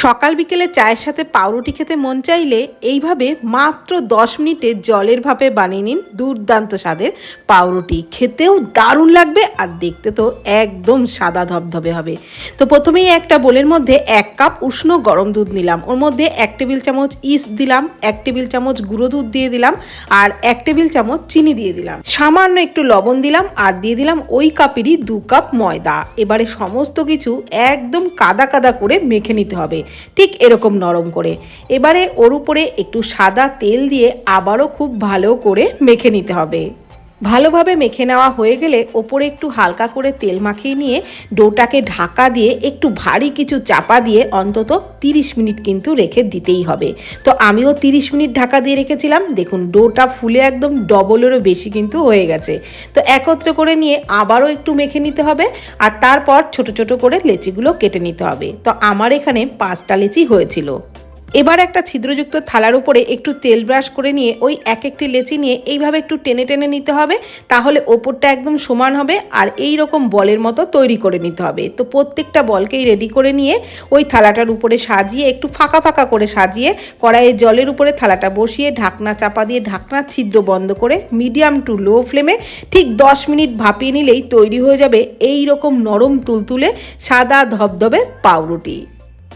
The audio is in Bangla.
সকাল বিকেলে চায়ের সাথে পাউরুটি খেতে মন চাইলে এইভাবে মাত্র 10 মিনিটে জলের ভাপে বানিয়ে নিন দুর্দান্ত স্বাদের পাউরুটি। খেতেও দারুণ লাগবে আর দেখতে তো একদম সাদা ধবধবে হবে। তো প্রথমেই একটা বোলের মধ্যে 1 কাপ উষ্ণ গরম দুধ নিলাম, ওর মধ্যে 1 টেবিল চামচ ইস্ট দিলাম, 1 টেবিল চামচ গুঁড়ো দুধ দিয়ে দিলাম আর 1 টেবিল চামচ চিনি দিয়ে দিলাম, সামান্য একটু লবণ দিলাম আর দিয়ে দিলাম ওই কাপেরই 2 কাপ ময়দা। এবারে সমস্ত কিছু একদম কাদা কাদা করে মেখে নিতে হবে, ঠিক এরকম নরম করে। এবারে ওর উপরে একটু সাদা তেল দিয়ে আবারও খুব ভালো করে মেখে নিতে হবে। ভালোভাবে মেখে নেওয়া হয়ে গেলে ওপরে একটু হালকা করে তেল মাখিয়ে নিয়ে ডোটাকে ঢাকা দিয়ে একটু ভারী কিছু চাপা দিয়ে অন্তত 30 মিনিট কিন্তু রেখে দিতেই হবে। তো আমিও 30 মিনিট ঢাকা দিয়ে রেখেছিলাম। দেখুন ডোটা ফুলে একদম ডবলেরও বেশি কিন্তু হয়ে গেছে। তো একত্র করে নিয়ে আবারও একটু মেখে নিতে হবে আর তারপর ছোট ছোট করে লেচিগুলো কেটে নিতে হবে। তো আমার এখানে 5টা লেচি হয়েছিল। এবার একটা ছিদ্রযুক্ত থালার উপরে একটু তেল ব্রাশ করে নিয়ে ওই একটি লেচি নিয়ে এইভাবে একটু টেনে টেনে নিতে হবে, তাহলে ওপরটা একদম সমান হবে আর এই রকম বলের মতো তৈরি করে নিতে হবে। তো প্রত্যেকটা বলকেই রেডি করে নিয়ে ওই থালাটার উপরে সাজিয়ে একটু ফাঁকা ফাঁকা করে সাজিয়ে কড়াইয়ে জলের উপরে থালাটা বসিয়ে ঢাকনা চাপা দিয়ে ঢাকনার ছিদ্র বন্ধ করে মিডিয়াম টু লো ফ্লেমে ঠিক 10 মিনিট ভাপিয়ে নিলেই তৈরি হয়ে যাবে এই রকম নরম তুলতুলে সাদা ধবধবে পাউরুটি।